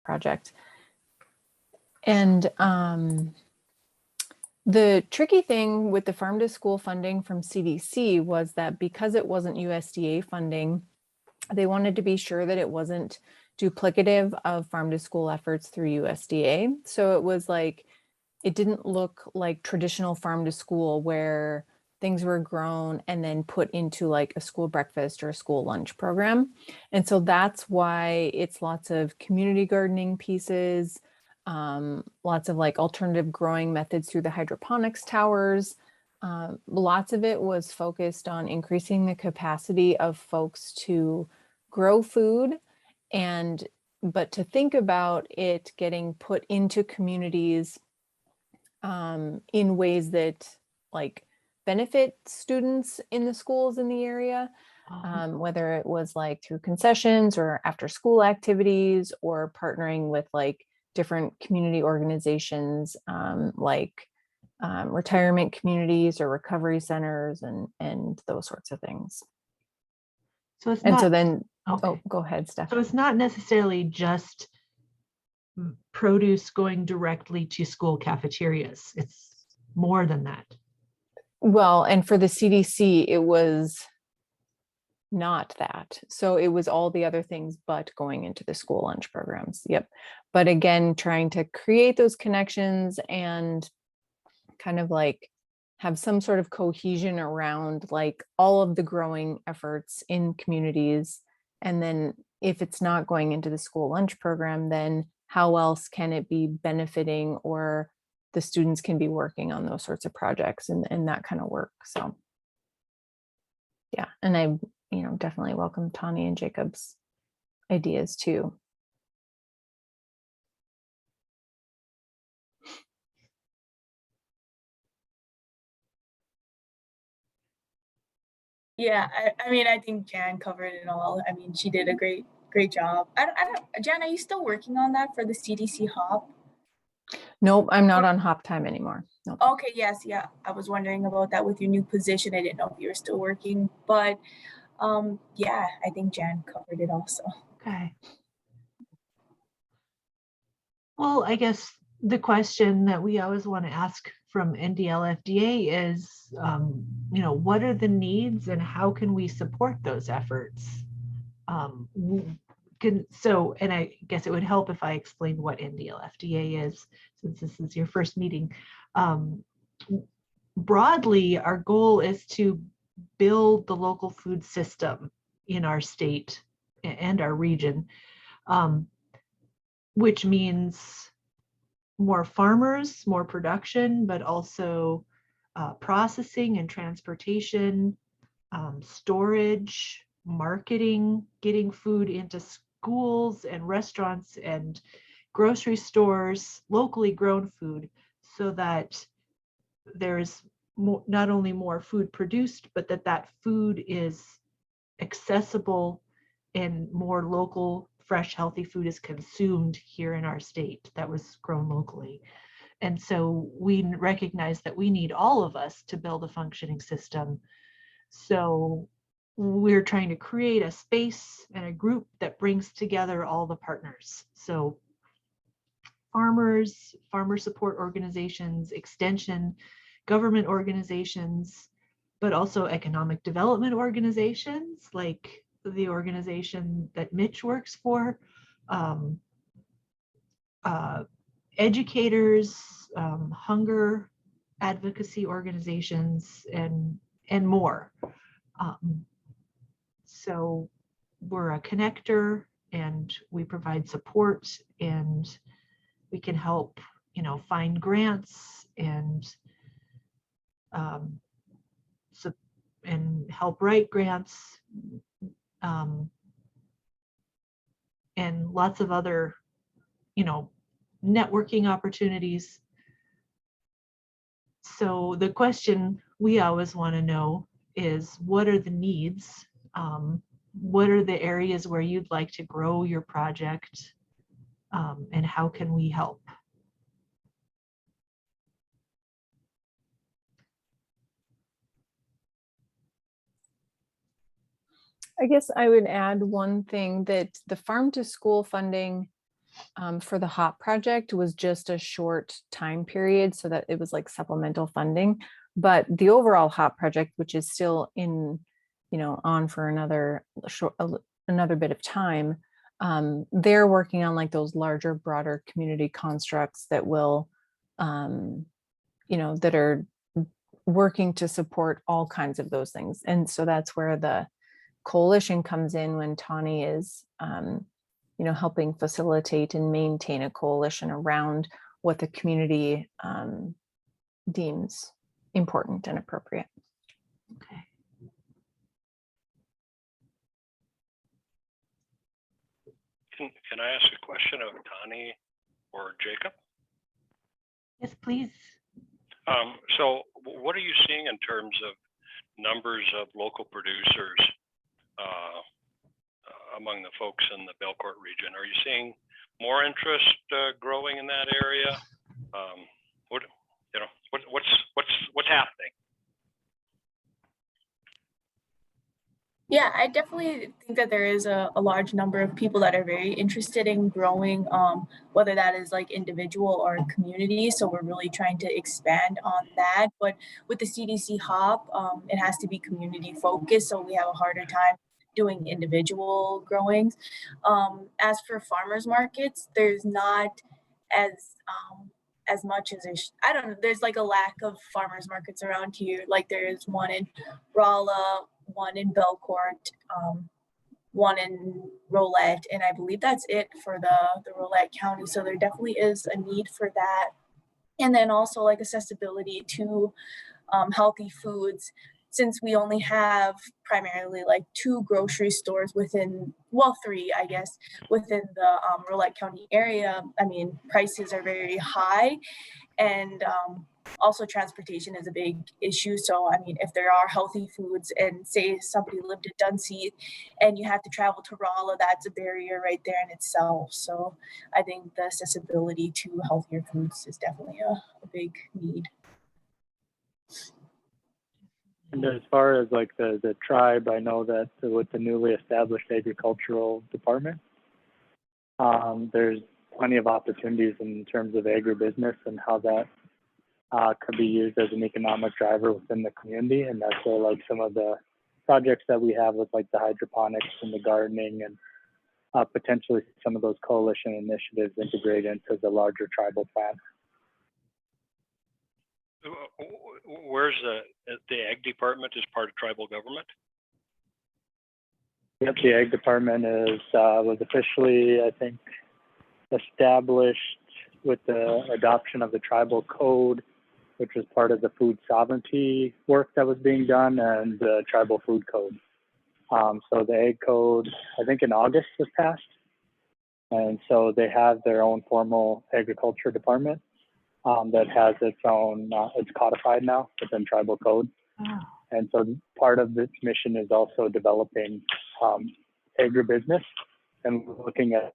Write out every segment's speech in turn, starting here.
project. And the tricky thing with the farm to school funding from CDC was that because it wasn't USDA funding, they wanted to be sure that it wasn't duplicative of farm to school efforts through USDA. So it was like, it didn't look like traditional farm to school where things were grown and then put into like a school breakfast or a school lunch program. And so that's why it's lots of community gardening pieces, lots of like alternative growing methods through the hydroponics towers. Lots of it was focused on increasing the capacity of folks to grow food, but to think about it getting put into communities in ways that like benefit students in the schools in the area, whether it was like through concessions or after school activities or partnering with like different community organizations, like retirement communities or recovery centers and those sorts of things. So it's not, oh, go ahead, Steph. So it's not necessarily just produce going directly to school cafeterias. It's more than that. Well, and for the CDC, it was not that. So it was all the other things, but going into the school lunch programs. Yep. But again, trying to create those connections and kind of like have some sort of cohesion around like all of the growing efforts in communities. And then if it's not going into the school lunch program, then how else can it be benefiting, or the students can be working on those sorts of projects and that kind of work. So yeah, and I, definitely welcome Tani and Jacob's ideas too. Yeah, I mean, I think Jan covered it all. I mean, she did a great job. I don't, Jan, are you still working on that for the CDC HOP? Nope, I'm not on HOP time anymore. Nope. Okay, yes, yeah. I was wondering about that with your new position. I didn't know if you were still working, but yeah, I think Jan covered it also. Okay. Well, I guess the question that we always want to ask from NDLFDA is, what are the needs and how can we support those efforts? And I guess it would help if I explained what NDLFDA is, since this is your first meeting. Broadly, our goal is to build the local food system in our state and our region, which means more farmers, more production, but also processing and transportation, storage, marketing, getting food into schools and restaurants and grocery stores, locally grown food, so that there's not only more food produced, but that food is accessible and more local, fresh, healthy food is consumed here in our state that was grown locally. And so we recognize that we need all of us to build a functioning system. So we're trying to create a space and a group that brings together all the partners. So farmers, farmer support organizations, extension, government organizations, but also economic development organizations like the organization that Mitch works for, educators, hunger advocacy organizations, and more. So we're a connector and we provide support, and we can help, find grants and help write grants, and lots of other, networking opportunities. So the question we always want to know is, what are the needs? What are the areas where you'd like to grow your project? And how can we help? I guess I would add one thing, that the farm to school funding for the HOP project was just a short time period so that it was like supplemental funding. But the overall HOP project, which is still in, on for another another bit of time, they're working on like those larger, broader community constructs that will, that are working to support all kinds of those things. And so that's where the coalition comes in when Tawny is, helping facilitate and maintain a coalition around what the community deems important and appropriate. Okay. Can I ask a question of Tawny or Jacob? Yes, please. So what are you seeing in terms of numbers of local producers among the folks in the Belcourt region? Are you seeing more interest growing in that area? What's happening? Yeah, I definitely think that there is a large number of people that are very interested in growing, whether that is like individual or community. So we're really trying to expand on that. But with the CDC HOP, it has to be community focused. So we have a harder time doing individual growings. As for farmers markets, there's not as much as I don't know, there's like a lack of farmers markets around here. Like there is one in Rolla, one in Belcourt, one in Rolette, and I believe that's it for the Rolette County. So there definitely is a need for that. And then also like accessibility to healthy foods, since we only have primarily like 2 grocery stores within, well, 3, I guess, within the Rolette County area. I mean, prices are very high, and also transportation is a big issue. So, I mean, if there are healthy foods and say somebody lived in Dunseith and you have to travel to Rolla, that's a barrier right there in itself. So I think the accessibility to healthier foods is definitely a big need. And as far as like the tribe, I know that with the newly established agricultural department, there's plenty of opportunities in terms of agribusiness and how that could be used as an economic driver within the community. And that's where like some of the projects that we have with like the hydroponics and the gardening and potentially some of those coalition initiatives integrate into the larger tribal plan. Where's the ag department is part of tribal government? Yep, the ag department was officially, I think, established with the adoption of the tribal code, which was part of the food sovereignty work that was being done, and the tribal food code. So the ag code, I think in August was passed. And so they have their own formal agriculture department that has its own, it's codified now within tribal code. Oh. And so part of this mission is also developing agribusiness and looking at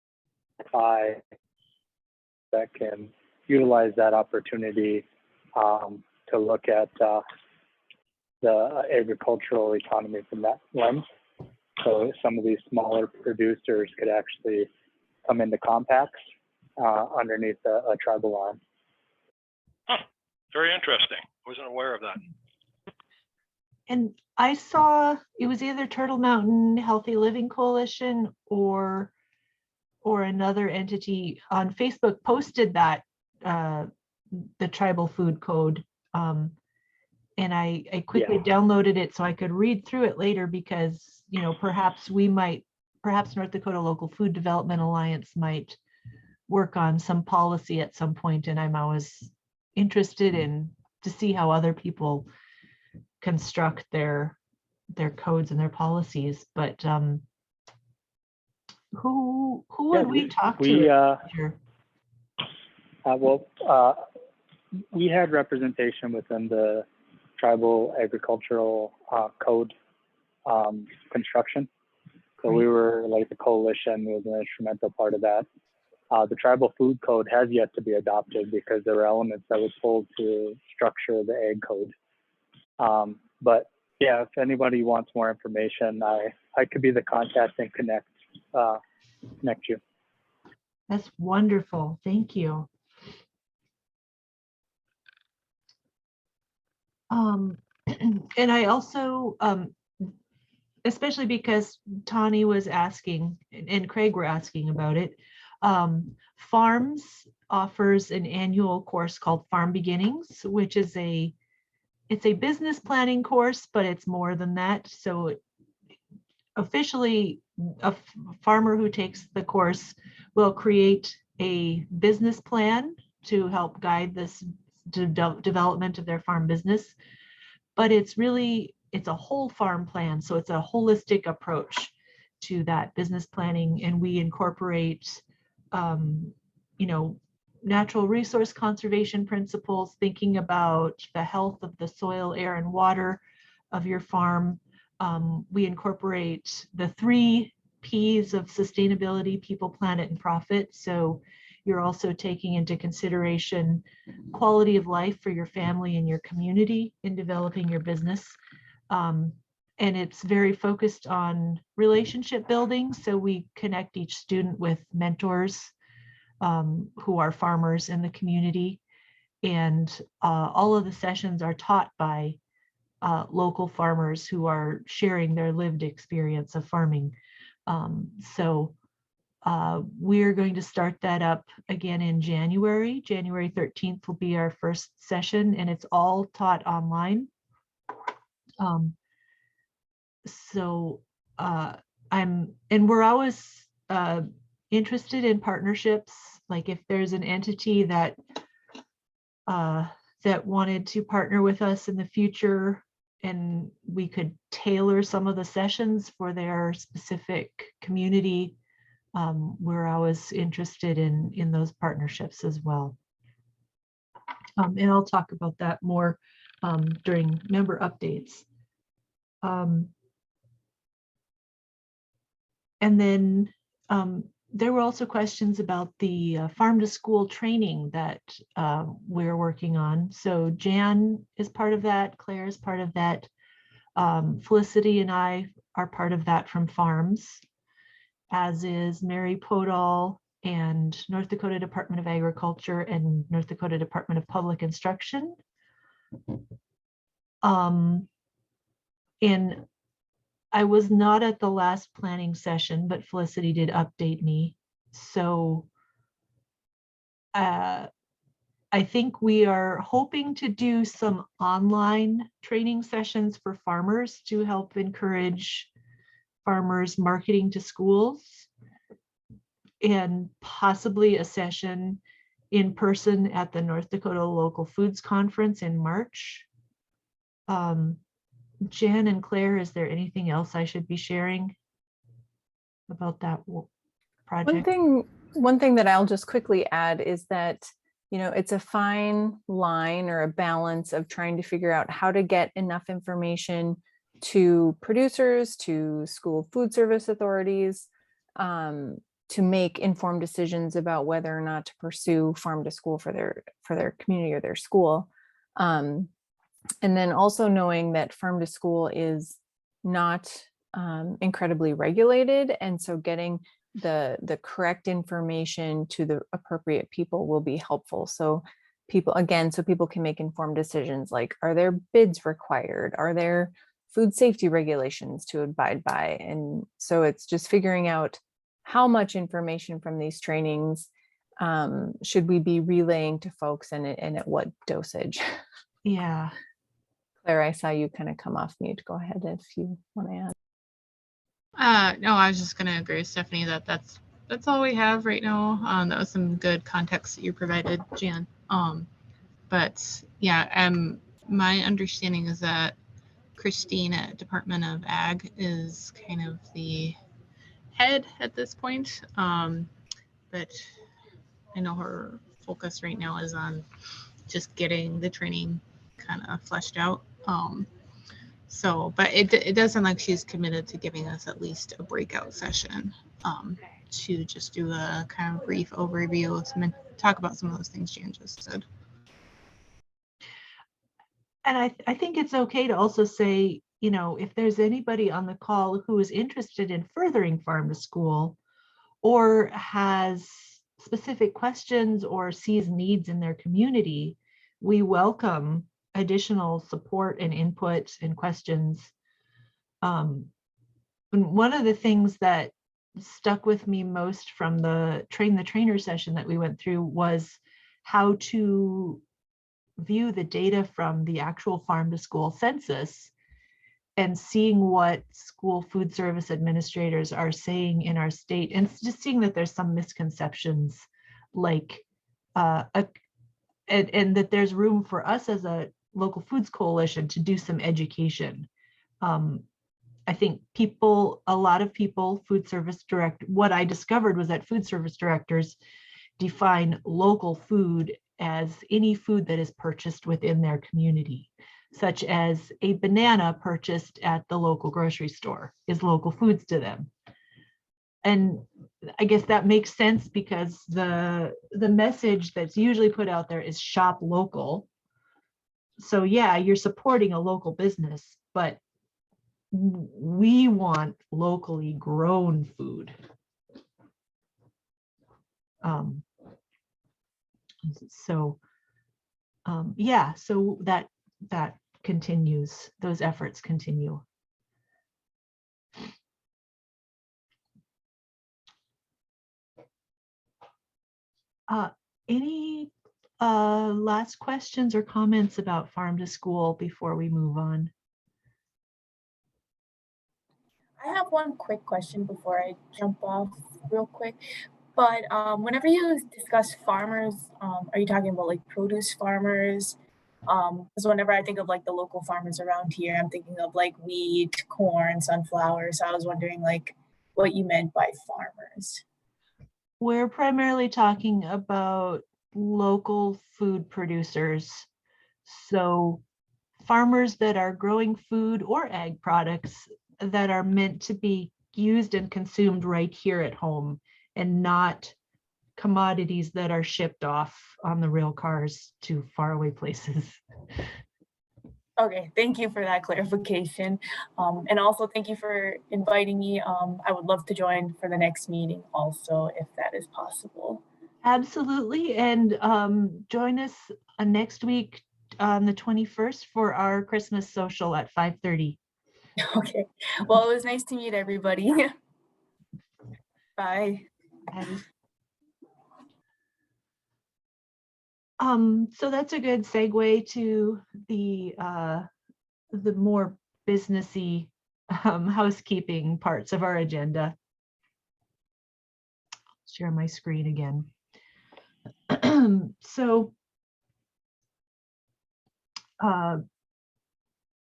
that can utilize that opportunity to look at the agricultural economy from that lens. So some of these smaller producers could actually come into compacts underneath a tribal arm. Huh. Very interesting. Wasn't aware of that. And I saw it was either Turtle Mountain Healthy Living Coalition or another entity on Facebook posted that the tribal food code. And I quickly downloaded it so I could read through it later because, you know, perhaps North Dakota Local Food Development Alliance might work on some policy at some point. And I'm always interested in to see how other people construct their codes and their policies. But who would we talk to? We had representation within the tribal agricultural code construction. So we were like the coalition was an instrumental part of that. The tribal food code has yet to be adopted because there were elements that were pulled to structure the ag code. But yeah, if anybody wants more information, I could be the contact and connect you. That's wonderful. Thank you. And I also, especially because Tawny was asking and Craig were asking about it, Farms offers an annual course called Farm Beginnings, which is it's a business planning course, but it's more than that. So officially, a farmer who takes the course will create a business plan to help guide this development of their farm business. But it's a whole farm plan. So it's a holistic approach to that business planning. And we incorporate, natural resource conservation principles, thinking about the health of the soil, air, and water of your farm. We incorporate the 3 P's of sustainability: people, planet, and profit. So you're also taking into consideration quality of life for your family and your community in developing your business. And it's very focused on relationship building. So we connect each student with mentors who are farmers in the community. And all of the sessions are taught by local farmers who are sharing their lived experience of farming. So we're going to start that up again in January. January 13th will be our first session, and it's all taught online. And we're always interested in partnerships. Like if there's an entity that wanted to partner with us in the future, and we could tailor some of the sessions for their specific community, we're always interested in those partnerships as well. And I'll talk about that more during member updates. And then there were also questions about the farm to school training that we're working on. So Jan is part of that, Claire is part of that. Felicity and I are part of that from Farms, as is Mary Podol and North Dakota Department of Agriculture and North Dakota Department of Public Instruction. And I was not at the last planning session, but Felicity did update me. So I think we are hoping to do some online training sessions for farmers to help encourage farmers marketing to schools, and possibly a session in person at the North Dakota Local Foods Conference in March. Jan and Claire, is there anything else I should be sharing about that project? One thing that I'll just quickly add is that, it's a fine line or a balance of trying to figure out how to get enough information to producers, to school food service authorities, to make informed decisions about whether or not to pursue farm to school for their community or their school. And then also knowing that farm to school is not incredibly regulated. And so getting the correct information to the appropriate people will be helpful. So people can make informed decisions, like, are there bids required? Are there food safety regulations to abide by? And so it's just figuring out how much information from these trainings should we be relaying to folks, and at what dosage. Yeah. Claire, I saw you kind of come off mute. Go ahead if you want to add. No, I was just going to agree with Stephanie that that's all we have right now. That was some good context that you provided, Jan. But yeah, my understanding is that Christine at Department of Ag is kind of the head at this point. But I know her focus right now is on just getting the training kind of fleshed out. But it does sound like she's committed to giving us at least a breakout session to just do a kind of brief overview and talk about some of those things Jan just said. And I think it's okay to also say, if there's anybody on the call who is interested in furthering farm to school, or has specific questions or sees needs in their community, we welcome additional support and input and questions. And one of the things that stuck with me most from the train the trainer session that we went through was how to view the data from the actual farm to school census and seeing what school food service administrators are saying in our state, and just seeing that there's some misconceptions, like and that there's room for us as a local foods coalition to do some education. I think a lot of people, what I discovered was that food service directors define local food as any food that is purchased within their community, such as a banana purchased at the local grocery store is local foods to them. And I guess that makes sense because the message that's usually put out there is shop local. So yeah, you're supporting a local business, but we want locally grown food. Yeah, so that continues, those efforts continue. Any last questions or comments about farm to school before we move on? I have one quick question before I jump off real quick. But whenever you discuss farmers, are you talking about like produce farmers? Because whenever I think of like the local farmers around here, I'm thinking of like wheat, corn, sunflower. So I was wondering like what you meant by farmers. We're primarily talking about local food producers. So farmers that are growing food or ag products that are meant to be used and consumed right here at home, and not commodities that are shipped off on the rail cars to faraway places. Okay, thank you for that clarification. And also thank you for inviting me. I would love to join for the next meeting also, if that is possible. Absolutely, and join us next week on the 21st for our Christmas social at 5:30. Okay, well, it was nice to meet everybody. Bye. Bye. So that's a good segue to the more businessy housekeeping parts of our agenda. Share my screen again. So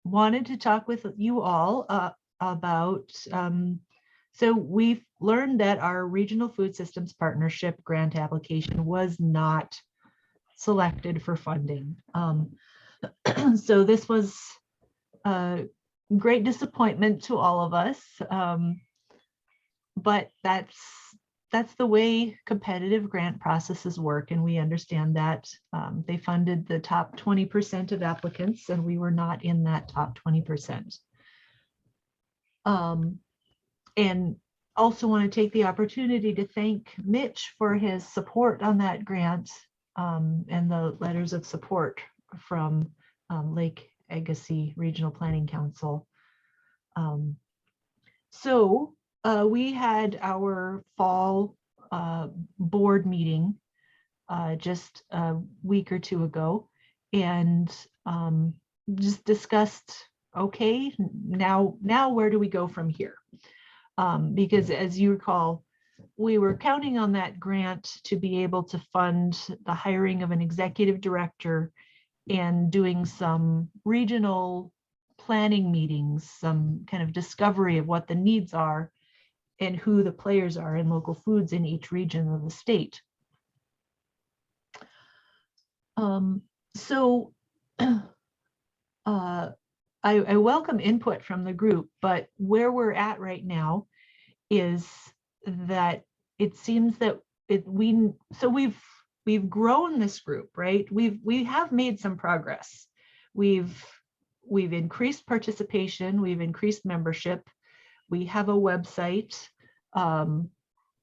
wanted to talk with you all about, so we've learned that our Regional Food Systems Partnership grant application was not selected for funding. So this was a great disappointment to all of us, but that's the way competitive grant processes work, and we understand that. They funded the top 20% of applicants, and we were not in that top 20%. And also want to take the opportunity to thank Mitch for his support on that grant, and the letters of support from Lake Agassiz Regional Planning Council. So we had our fall board meeting just a week or two ago, and just discussed, okay, now where do we go from here? Because as you recall, we were counting on that grant to be able to fund the hiring of an executive director and doing some regional planning meetings, some kind of discovery of what the needs are and who the players are in local foods in each region of the state. So I welcome input from the group, but where we're at right now is that it seems that we've grown this group, right? We have made some progress. We've increased participation, we've increased membership, we have a website,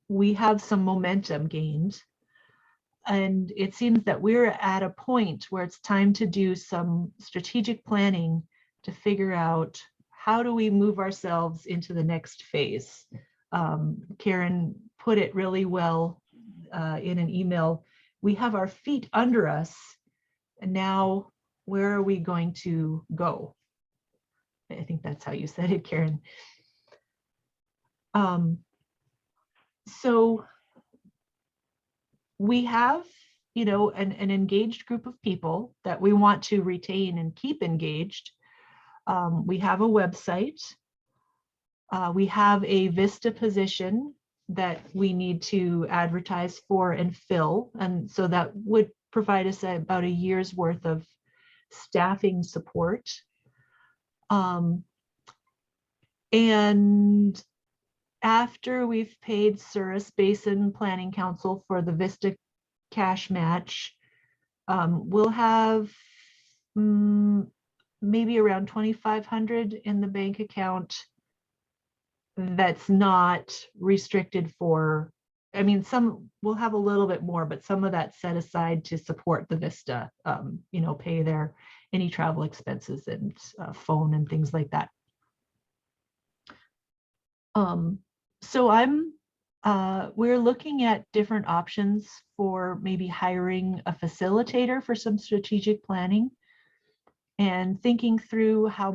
we have some momentum gained, And it seems that we're at a point where it's time to do some strategic planning to figure out how do we move ourselves into the next phase. Karen put it really well in an email. We have our feet under us, and now where are we going to go? I think that's how you said it, Karen. So we have, you know, an engaged group of people that we want to retain and keep engaged. We have a website. We have a Vista position that we need to advertise for and fill. And so that would provide us about a year's worth of staffing support. And after we've paid Souris Basin Planning Council for the Vista cash match, we'll have maybe around 2,500 in the bank account that's not restricted for, I mean, some will have a little bit more, but some of that set aside to support the Vista, you know, pay their any travel expenses and phone and things like that. So we're looking at different options for maybe hiring a facilitator for some strategic planning and thinking through how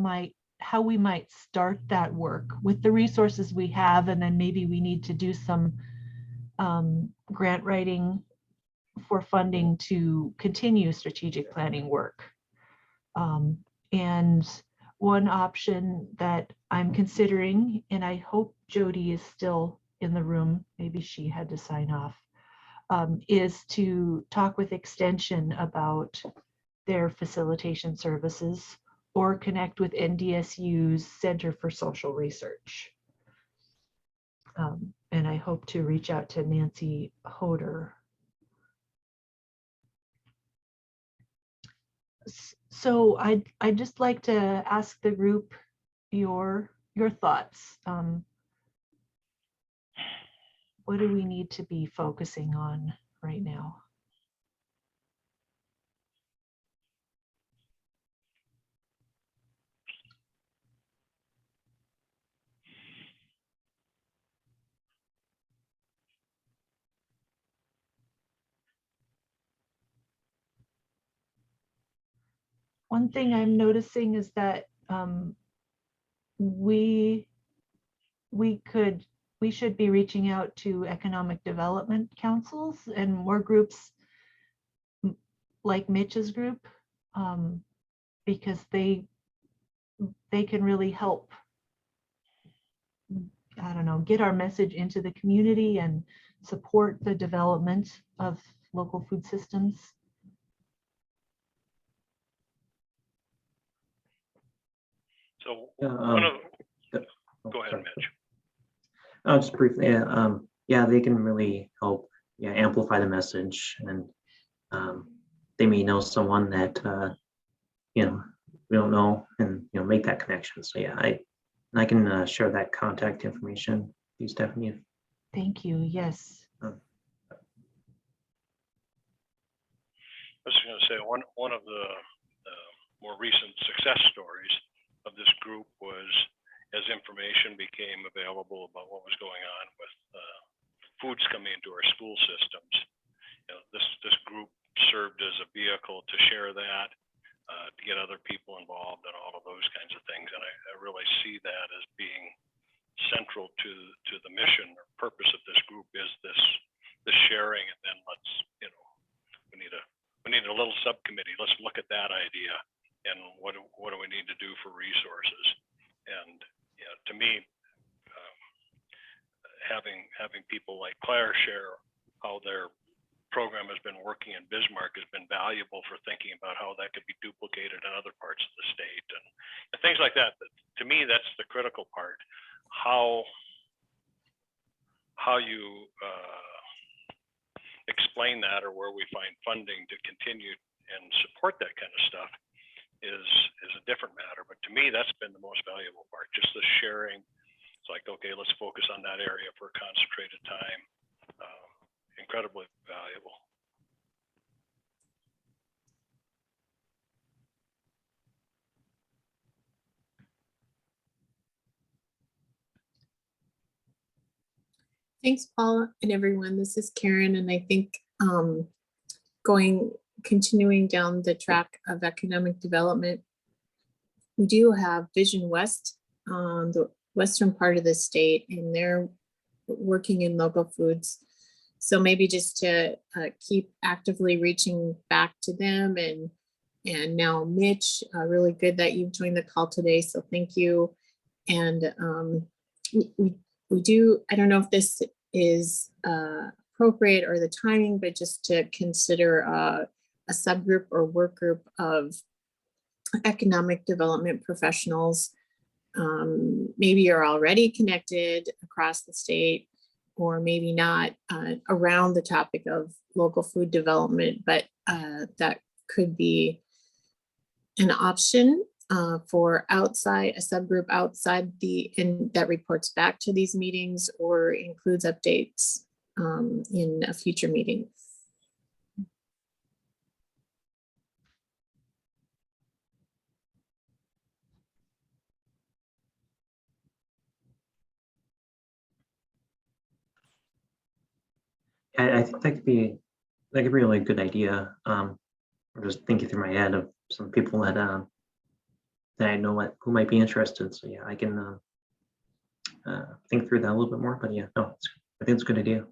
we might start that work with the resources we have, and then maybe we need to do some grant writing for funding to continue strategic planning work. And one option that I'm considering, and I hope Jody is still in the room, maybe she had to sign off, is to talk with Extension about their facilitation services or connect with NDSU's Center for Social Research. And I hope to reach out to Nancy Hoder. So I'd just like to ask the group your thoughts. What do we need to be focusing on right now? One thing I'm noticing is that we should be reaching out to economic development councils and more groups like Mitch's group, because they can really help, I don't know, get our message into the community and support the development of local food systems. So go ahead, sorry. Mitch. Just briefly, yeah, they can really help, yeah, amplify the message, and they may know someone that you know, we don't know, and you know, make that connection. So yeah, I can share that contact information with you, Stephanie. Thank you. Yes. I was going to say one of the more recent success stories of this group was as information became available about what was going on with foods coming into our school systems. You know, this group served as a vehicle to share that, to get other people involved, and all of those kinds of things. And I really see that as being central to the mission or purpose of this group, is this sharing. And then let's, you know, we need a little subcommittee. Let's look at that idea and what do we need to do for resources. And you know, to me, having people like Claire share how their program has been working in Bismarck has been valuable for thinking about how that could be duplicated in other parts of the state and things like that. But to me, that's the critical part. How you explain that, or where we find funding to continue and support that kind of stuff, is a different matter. But to me, that's been the most valuable part, just the sharing. It's like, okay, let's focus on that area for a concentrated time. Incredibly valuable. Thanks, Paul and everyone. This is Karen, and I think continuing down the track of economic development, we do have Vision West on the western part of the state, and they're working in local foods. So maybe just to keep actively reaching back to them, and now Mitch, really good that you've joined the call today. So thank you. And we do, I don't know if this is appropriate or the timing, but just to consider a subgroup or work group of economic development professionals. Maybe you're already connected across the state, or maybe not, around the topic of local food development, but that could be an option for a subgroup outside and that reports back to these meetings or includes updates in a future meeting. I think that could be a really good idea. I'm just thinking through my head of some people that I know who might be interested. So yeah, I can think through that a little bit more. But yeah, no, I think it's a good idea.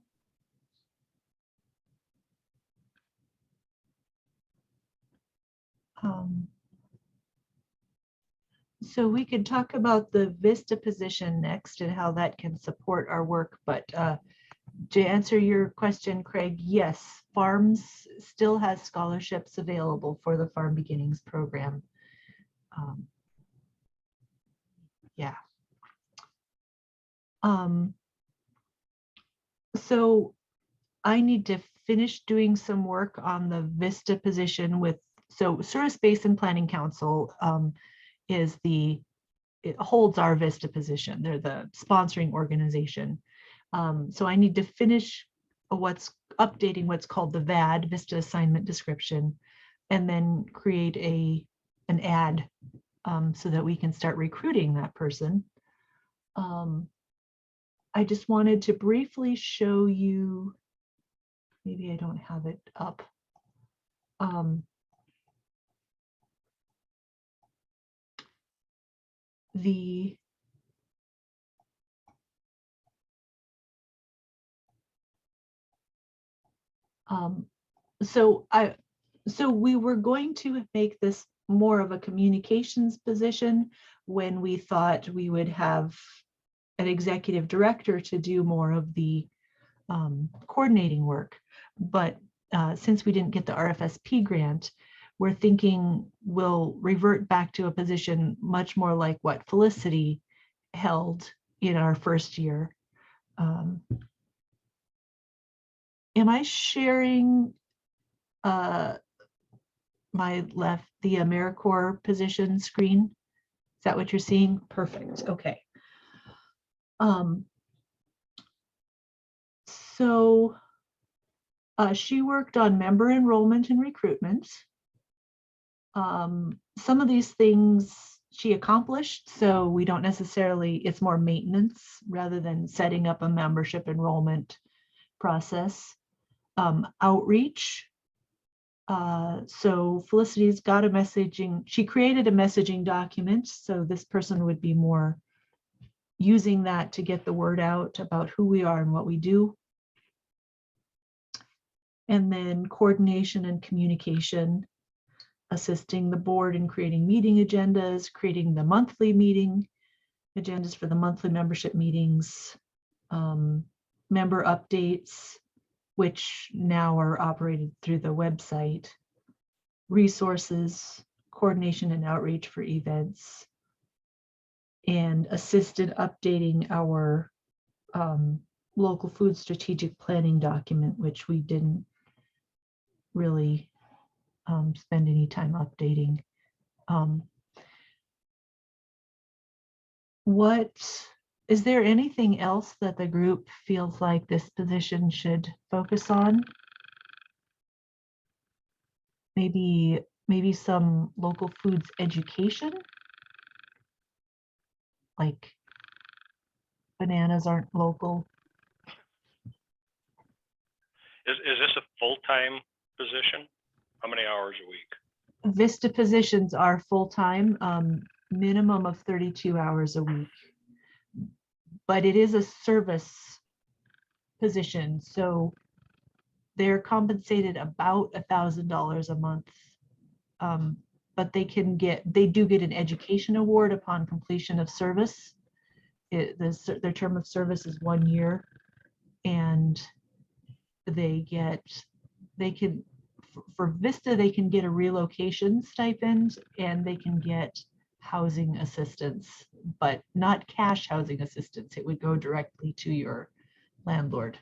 So we could talk about the VISTA position next and how that can support our work. But to answer your question, Craig, yes, Farms still has scholarships available for the Farm Beginnings program. Yeah. So I need to finish doing some work on the VISTA position so Souris Basin Planning Council it holds our VISTA position. They're the sponsoring organization. So I need to finish updating what's called the VAD, VISTA Assignment Description, and then create an ad so that we can start recruiting that person. I just wanted to briefly show you, maybe I don't have it up. So we were going to make this more of a communications position when we thought we would have an executive director to do more of the coordinating work. But since we didn't get the RFSP grant, we're thinking we'll revert back to a position much more like what Felicity held in our first year. Am I sharing the AmeriCorps position screen? Is that what you're seeing? Perfect. Okay. So she worked on member enrollment and recruitment. Some of these things she accomplished, so we don't necessarily, it's more maintenance rather than setting up a membership enrollment process. Outreach. So Felicity's got a messaging, she created a messaging document, so this person would be more using that to get the word out about who we are and what we do. And then coordination and communication, assisting the board in creating meeting agendas, creating the monthly meeting agendas for the monthly membership meetings, member updates, which now are operated through the website, resources, coordination and outreach for events, and assisted updating our local food strategic planning document, which we didn't really spend any time updating. Is there anything else that the group feels like this position should focus on? Maybe some local foods education, like bananas aren't local. Is this a full-time position? How many hours a week? Vista positions are full-time, minimum of 32 hours a week. But it is a service position, so they're compensated about $1,000 a month. But they do get an education award upon completion of service. Their term of service is 1 year, and for Vista, they can get a relocation stipend and they can get housing assistance, but not cash housing assistance. It would go directly to your landlord.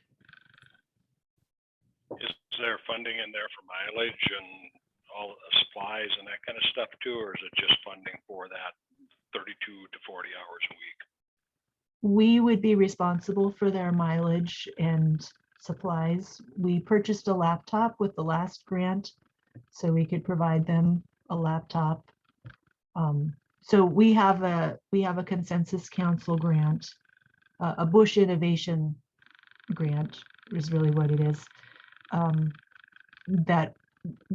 Is there funding in there for mileage and all the supplies and that kind of stuff too, or is it just funding for that 32 to 40 hours a week? We would be responsible for their mileage and supplies. We purchased a laptop with the last grant, so we could provide them a laptop. So we have a consensus council grant, a Bush Innovation grant is really what it is. That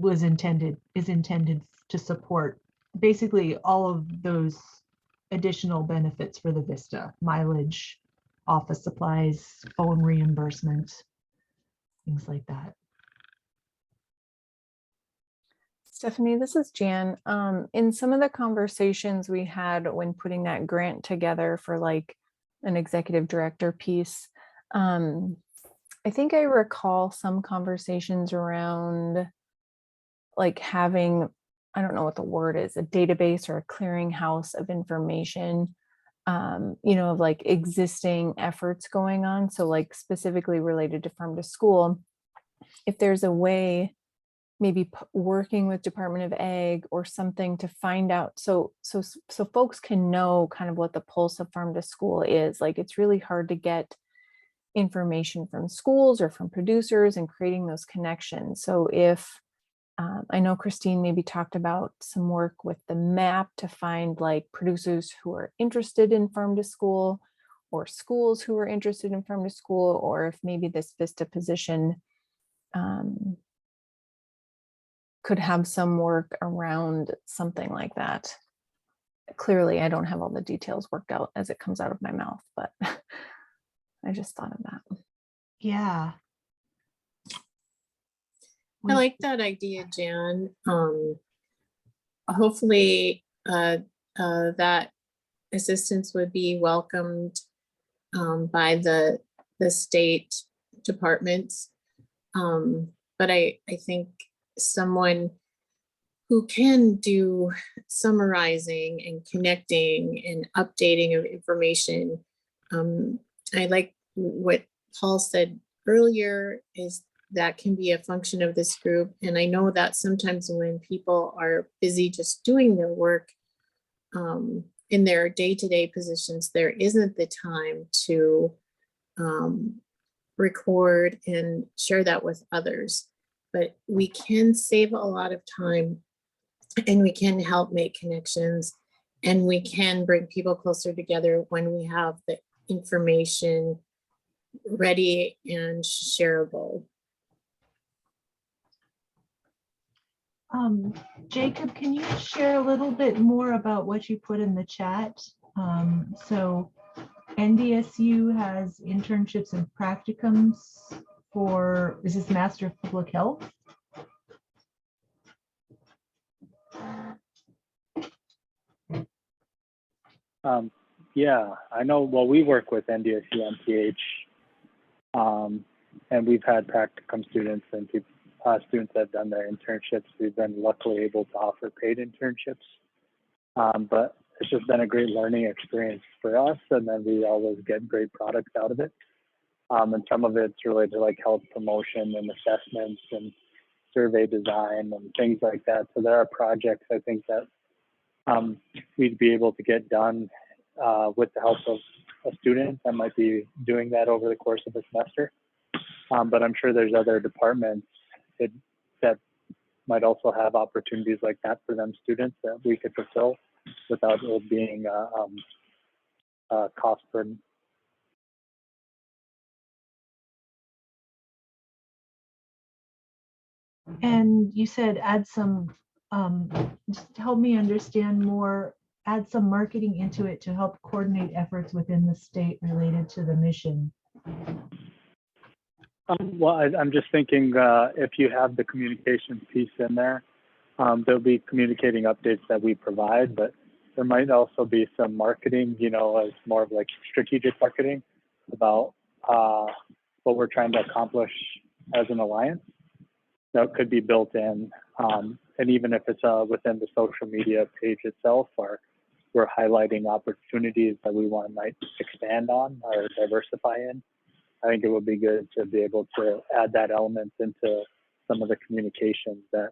is intended to support basically all of those additional benefits for the Vista: mileage, office supplies, phone reimbursement, things like that. Stephanie, this is Jan. In some of the conversations we had when putting that grant together for like an executive director piece, I think I recall some conversations around like having, I don't know what the word is, a database or a clearinghouse of information, of like existing efforts going on. So like specifically related to farm to school, if there's a way, maybe working with Department of Ag or something to find out, so folks can know kind of what the pulse of farm to school is. Like, it's really hard to get information from schools or from producers and creating those connections. So if I know Christine maybe talked about some work with the map to find like producers who are interested in farm to school, or schools who are interested in farm to school, or if maybe this Vista position could have some work around something like that. Clearly, I don't have all the details worked out as it comes out of my mouth, but I just thought of that. Yeah. I like that idea, Jan. Hopefully that assistance would be welcomed by the state departments. But I think someone who can do summarizing and connecting and updating of information. I like what Paul said earlier, is that can be a function of this group. And I know that sometimes when people are busy just doing their work in their day-to-day positions, there isn't the time to record and share that with others. But we can save a lot of time, and we can help make connections, and we can bring people closer together when we have the information ready and shareable. Jacob, can you share a little bit more about what you put in the chat? So NDSU has internships and practicums for, is this Master of Public Health? Yeah, I know. Well, we work with NDSU MTH, and we've had practicum students and students that have done their internships. We've been luckily able to offer paid internships, but it's just been a great learning experience for us, and then we always get great products out of it. And some of it's related to like health promotion and assessments and survey design and things like that. So there are projects I think that we'd be able to get done with the help of a student that might be doing that over the course of a semester. But I'm sure there's other departments that might also have opportunities like that for them students that we could fulfill without it being a cost burden. And you said add some, just help me understand more, add some marketing into it to help coordinate efforts within the state related to the mission. Well, I'm just thinking if you have the communications piece in there, there'll be communicating updates that we provide, but there might also be some marketing, you know, as more of like strategic marketing about what we're trying to accomplish as an alliance. That could be built in, and even if it's within the social media page itself, or we're highlighting opportunities that we want might expand on or diversify in. I think it would be good to be able to add that element into some of the communications that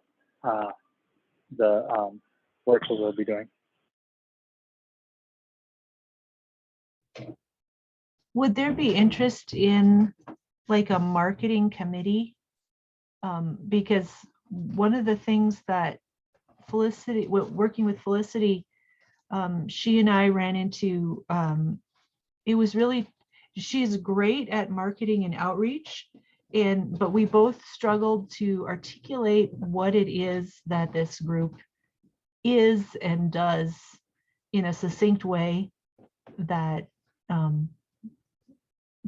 the workers will be doing. Would there be interest in like a marketing committee? Because one of the things that Felicity, working with Felicity, she and I ran into, it was really, she's great at marketing and outreach, but we both struggled to articulate what it is that this group is and does in a succinct way that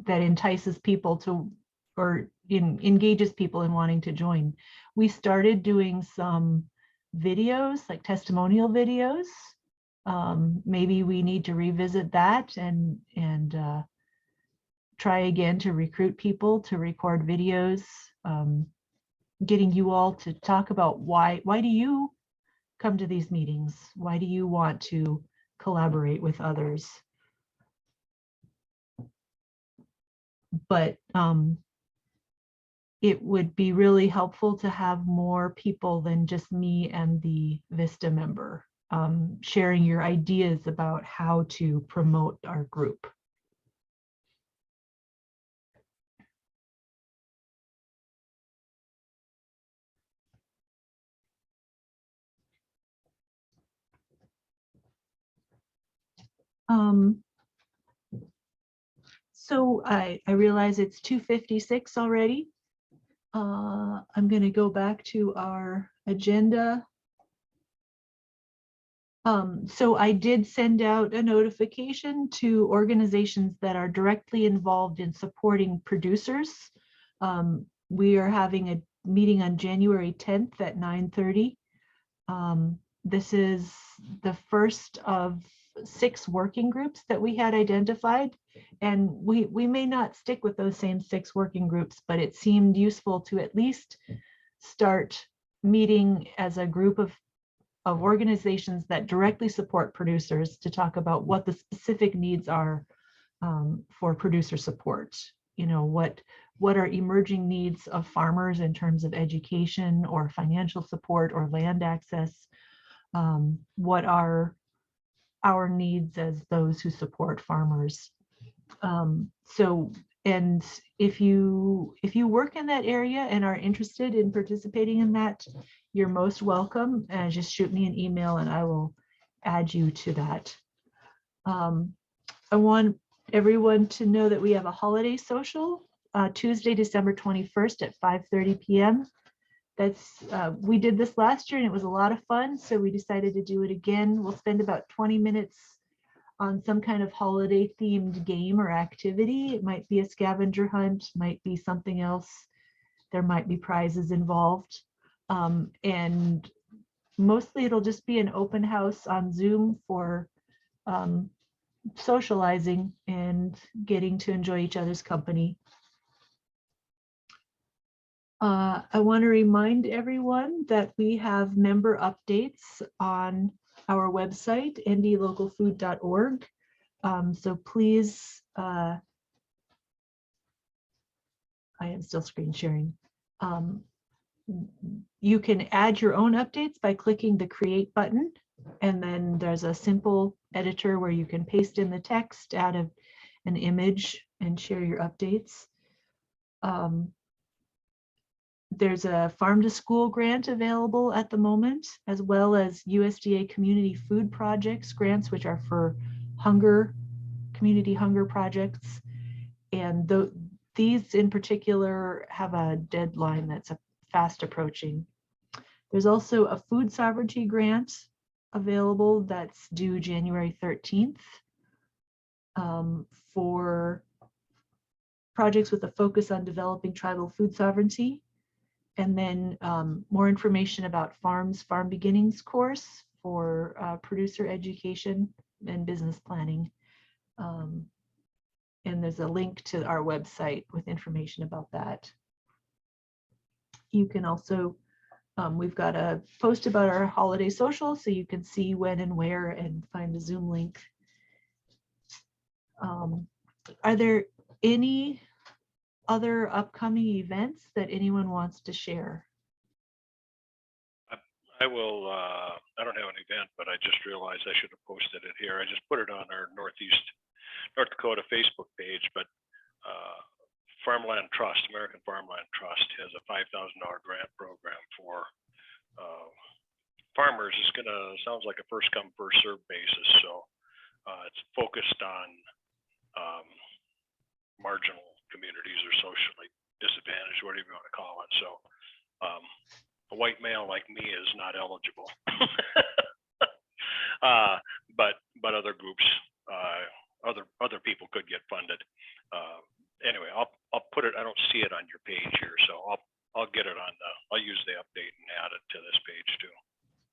that entices people to, or engages people in wanting to join. We started doing some videos, like testimonial videos. Maybe we need to revisit that and try again to recruit people to record videos, getting you all to talk about why do you come to these meetings? Why do you want to collaborate with others? But it would be really helpful to have more people than just me and the Vista member sharing your ideas about how to promote our group. So I realize it's 2:56 already. I'm going to go back to our agenda. So I did send out a notification to organizations that are directly involved in supporting producers. We are having a meeting on January 10th at 9:30. This is the first of 6 working groups that we had identified, and we may not stick with those same 6 working groups, but it seemed useful to at least start meeting as a group of organizations that directly support producers to talk about what the specific needs are for producer support. You know, what are emerging needs of farmers in terms of education or financial support or land access? What are our needs as those who support farmers? And if you work in that area and are interested in participating in that, you're most welcome. And just shoot me an email and I will add you to that. I want everyone to know that we have a holiday social Tuesday, December 21st at 5:30 p.m. That's we did this last year and it was a lot of fun, so we decided to do it again. We'll spend about 20 minutes on some kind of holiday themed game or activity. It might be a scavenger hunt, might be something else. There might be prizes involved. And mostly it'll just be an open house on Zoom for socializing and getting to enjoy each other's company. I want to remind everyone that we have member updates on our website, ndlocalfood.org. So please, I am still screen sharing. You can add your own updates by clicking the create button, and then there's a simple editor where you can paste in the text, add an image, and share your updates. There's a farm to school grant available at the moment, as well as USDA community food projects grants, which are for community hunger projects. And these in particular have a deadline that's fast approaching. There's also a food sovereignty grant available that's due January 13th for projects with a focus on developing tribal food sovereignty. And then more information about Farm Beginnings course for producer education and business planning. And there's a link to our website with information about that. You can also, we've got a post about our holiday social, so you can see when and where and find a Zoom link. Are there any other upcoming events that anyone wants to share? I will, I don't have an event, but I just realized I should have posted it here. I just put it on our North Dakota Facebook page, but Farmland Trust, American Farmland Trust has a $5,000 grant program for farmers. It's gonna, sounds like a first come, first served basis. So it's focused on marginal communities or socially disadvantaged, whatever you want to call it. So a white male like me is not eligible, but other groups, other people could get funded. Anyway, I'll put it. I don't see it on your page here, so I'll get it on I'll use the update and add it to this page too.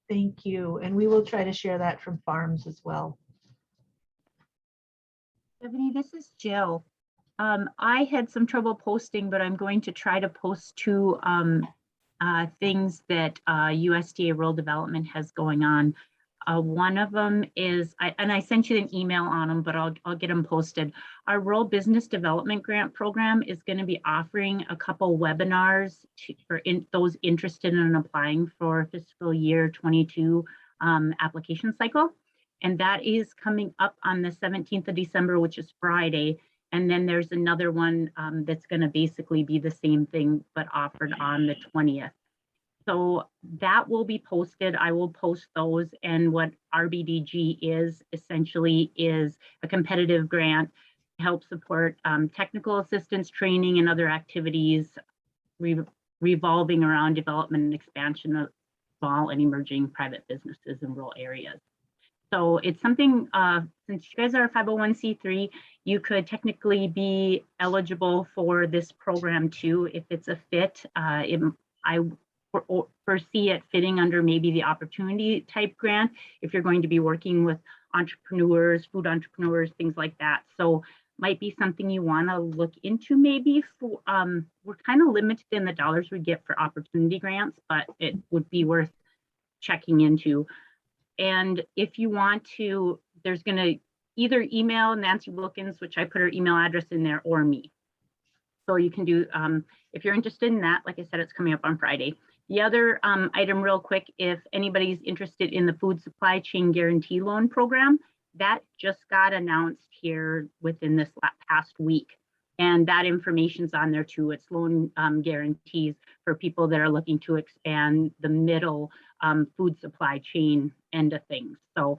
Thank you, and we will try to share that from farms as well. Stephanie, this is Jill. I had some trouble posting, but I'm going to try to post two things that USDA Rural Development has going on. One of them is, I sent you an email on them, but I'll get them posted. Our Rural Business Development Grant Program is going to be offering a couple webinars for those interested in applying for fiscal year 22 application cycle. And that is coming up on the 17th of December, which is Friday. And then there's another one that's going to basically be the same thing, but offered on the 20th. So that will be posted. I will post those. And what RBDG is essentially is a competitive grant to help support technical assistance, training, and other activities revolving around development and expansion of small and emerging private businesses in rural areas. So it's something, since you guys are a 501c3, you could technically be eligible for this program too, if it's a fit. I foresee it fitting under maybe the opportunity type grant if you're going to be working with entrepreneurs, food entrepreneurs, things like that. So might be something you want to look into maybe. For we're kind of limited in the dollars we get for opportunity grants, but it would be worth checking into. And if you want to, there's going to either email Nancy Wilkins, which I put her email address in there, or me. So you can do, if you're interested in that, like I said, it's coming up on Friday. The other item real quick, if anybody's interested in the food supply chain guarantee loan program, that just got announced here within this past week. And that information's on there too. It's loan guarantees for people that are looking to expand the middle food supply chain end of things. So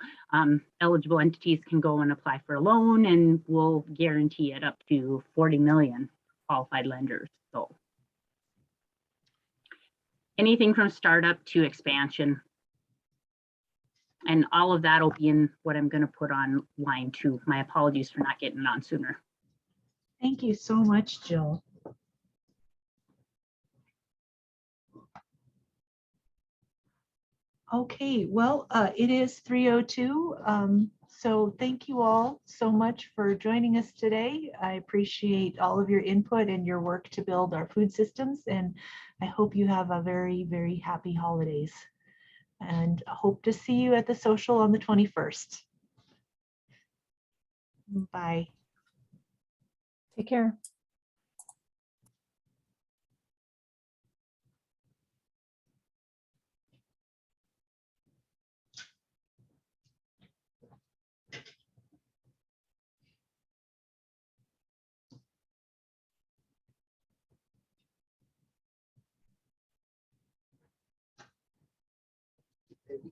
eligible entities can go and apply for a loan, and we'll guarantee it up to 40 million qualified lenders. So anything from startup to expansion. And all of that will be in what I'm going to put on line 2. My apologies for not getting it on sooner. Thank you so much, Jill. Okay, well, it is 3:02. So thank you all so much for joining us today. I appreciate all of your input and your work to build our food systems. And I hope you have a very, very happy holidays. And I hope to see you at the social on the 21st. Bye. Take care. Maybe.